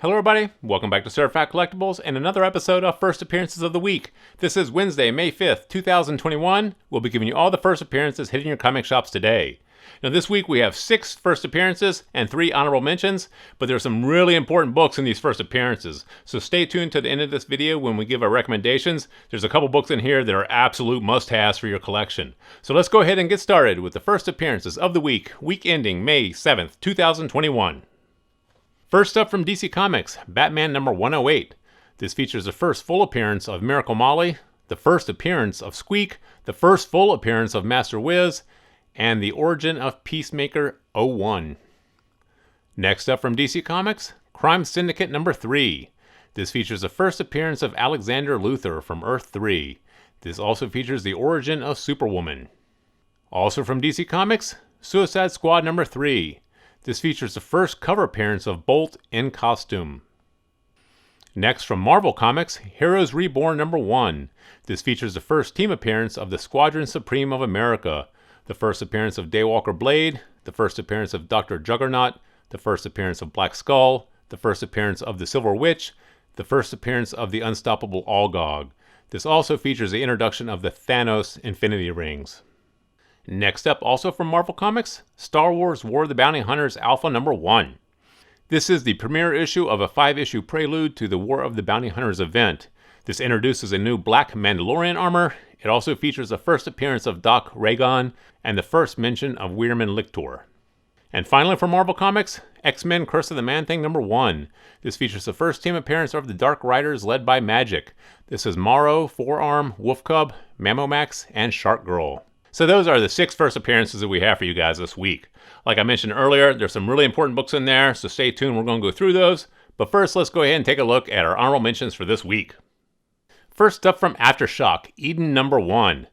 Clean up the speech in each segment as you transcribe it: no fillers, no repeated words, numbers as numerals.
Hello everybody, welcome back to Certified Collectibles and another episode of First Appearances of the Week. This is Wednesday, May 5th, 2021. We'll be giving you all the first appearances hitting your comic shops today. Now this week we have 6 first appearances and 3 honorable mentions, but there's some really important books in these first appearances. So stay tuned to the end of this video when we give our recommendations. There's a couple books in here that are absolute must-haves for your collection. So let's go ahead and get started with the first appearances of the week ending May 7th, 2021. First up from DC Comics, Batman number 108. This features the first full appearance of Miracle Molly, the first appearance of Squeak, the first full appearance of Master Wiz, and the origin of Peacemaker 01. Next up from DC Comics, Crime Syndicate number 3. This features the first appearance of Alexander Luthor from Earth 3. This also features the origin of Superwoman. Also from DC Comics, Suicide Squad number 3. This features the first cover appearance of Bolt in costume. Next from Marvel Comics, Heroes Reborn number 1. This features the first team appearance of the Squadron Supreme of America, the first appearance of Daywalker Blade, the first appearance of Dr. Juggernaut, the first appearance of Black Skull, the first appearance of the Silver Witch, the first appearance of the Unstoppable Algog. This also features the introduction of the Thanos Infinity Rings. Next up, also from Marvel Comics, Star Wars War of the Bounty Hunters Alpha number 1. This is the premiere issue of a 5-issue prelude to the War of the Bounty Hunters event. This introduces a new black Mandalorian armor. It also features the first appearance of Doc Raygon and the first mention of Weirman Lictor. And finally from Marvel Comics, X-Men Curse of the Man-Thing number 1. This features the first team appearance of the Dark Riders led by Magik. This is Morrow, Forearm, Wolf Cub, Mammomax, and Shark Girl. So those are the 6 first appearances that we have for you guys this week. Like I mentioned earlier, there's some really important books in there, so stay tuned, we're going to go through those. But first, let's go ahead and take a look at our honorable mentions for this week. First up from Aftershock, Eden number 1.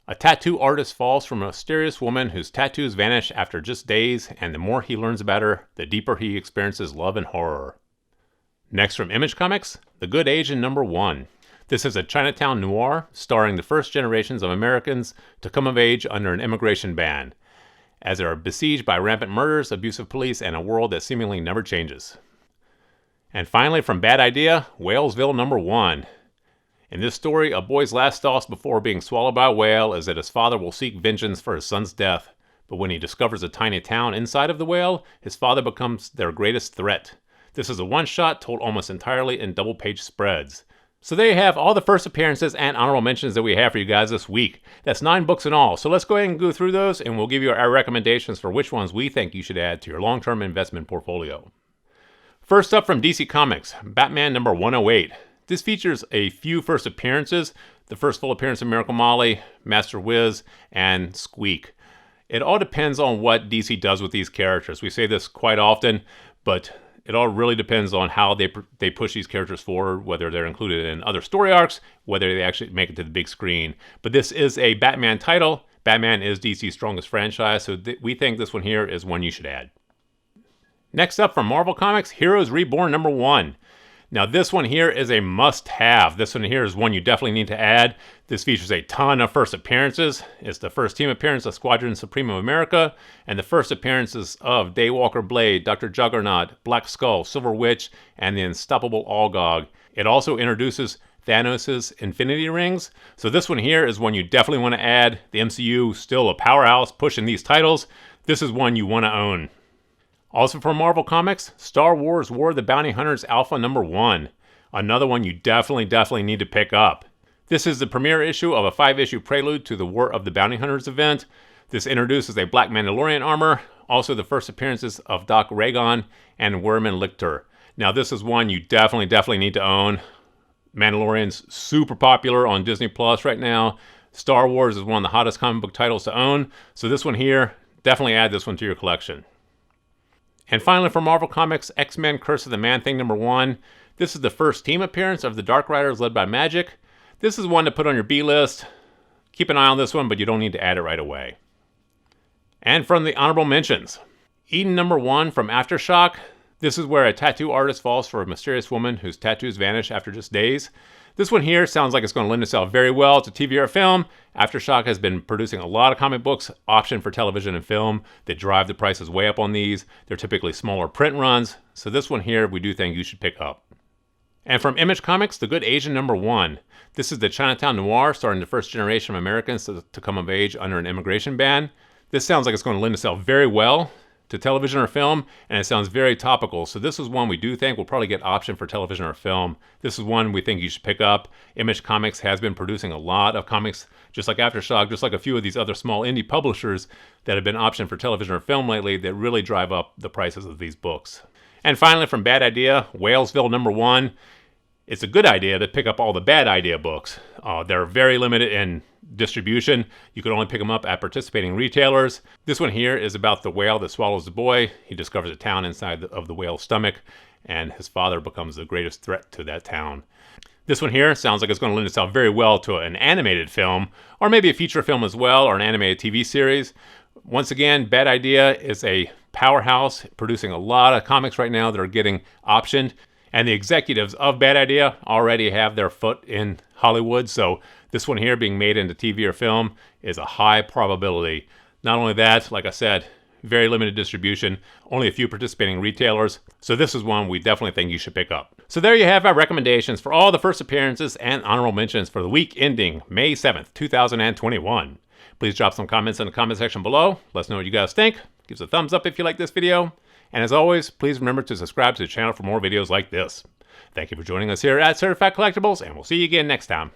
A tattoo artist falls from a mysterious woman whose tattoos vanish after just days, and the more he learns about her, the deeper he experiences love and horror. Next from Image Comics, The Good Asian number 1. This is a Chinatown noir starring the first generations of Americans to come of age under an immigration ban, as they are besieged by rampant murders, abusive police, and a world that seemingly never changes. And finally, from Bad Idea, Whalesville number 1. In this story, a boy's last thoughts before being swallowed by a whale is that his father will seek vengeance for his son's death, but when he discovers a tiny town inside of the whale, his father becomes their greatest threat. This is a one-shot told almost entirely in double-page spreads. So there you have all the first appearances and honorable mentions that we have for you guys this week. That's 9 books in all. So let's go ahead and go through those and we'll give you our recommendations for which ones we think you should add to your long-term investment portfolio. First up from DC Comics, Batman number 108. This features a few first appearances. The first full appearance of Miracle Molly, Master Wiz, and Squeak. It all depends on what DC does with these characters. We say this quite often, but it all really depends on how they push these characters forward, whether they're included in other story arcs, whether they actually make it to the big screen. But this is a Batman title. Batman is DC's strongest franchise, so we think this one here is one you should add. Next up from Marvel Comics, Heroes Reborn number 1. Now this one here is a must-have. This one here is one you definitely need to add. This features a ton of first appearances. It's the first team appearance of Squadron Supreme of America, and the first appearances of Daywalker Blade, Dr. Juggernaut, Black Skull, Silver Witch, and the Unstoppable Algog. It also introduces Thanos' Infinity Rings. So this one here is one you definitely want to add. The MCU still a powerhouse pushing these titles. This is one you want to own. Also from Marvel Comics, Star Wars War of the Bounty Hunters Alpha number 1. Another one you definitely need to pick up. This is the premiere issue of a 5-issue prelude to the War of the Bounty Hunters event. This introduces a black Mandalorian armor, also the first appearances of Doc Raygon and Weirman Lictor. Now this is one you definitely need to own. Mandalorian's super popular on Disney Plus right now. Star Wars is one of the hottest comic book titles to own, so this one here, definitely add this one to your collection. And finally from Marvel Comics, X-Men Curse of the Man-Thing number 1. This is the first team appearance of the Dark Riders led by Magik. This is one to put on your B-list. Keep an eye on this one, but you don't need to add it right away. And from the honorable mentions, Eden number 1 from Aftershock. This is where a tattoo artist falls for a mysterious woman whose tattoos vanish after just days. This one here sounds like it's going to lend itself very well to TV or film. Aftershock has been producing a lot of comic books optioned for television and film that drive the prices way up on these. They're typically smaller print runs, so this one here we do think you should pick up. And from Image Comics, The Good Asian #1. This is the Chinatown noir starring the first generation of Americans to come of age under an immigration ban. This sounds like it's going to lend itself very well to television or film, and it sounds very topical. So this is one we do think will probably get optioned for television or film. This is one we think you should pick up. Image Comics has been producing a lot of comics, just like Aftershock, just like a few of these other small indie publishers that have been optioned for television or film lately that really drive up the prices of these books. And finally, from Bad Idea, Whalesville #1. It's a good idea to pick up all the Bad Idea books. They're very limited in distribution. You can only pick them up at participating retailers. This one here is about the whale that swallows the boy. He discovers a town inside of the whale's stomach, and his father becomes the greatest threat to that town. This one here sounds like it's going to lend itself very well to an animated film, or maybe a feature film as well, or an animated TV series. Once again, Bad Idea is a powerhouse producing a lot of comics right now that are getting optioned. And the executives of Bad Idea already have their foot in Hollywood, so this one here being made into TV or film is a high probability. Not only that, like I said, very limited distribution, only a few participating retailers, so this is one we definitely think you should pick up. So there you have our recommendations for all the first appearances and honorable mentions for the week ending May 7th, 2021. Please drop some comments in the comment section below. Let us know what you guys think. Give us a thumbs up if you like this video. And as always, please remember to subscribe to the channel for more videos like this. Thank you for joining us here at Certified Collectibles, and we'll see you again next time.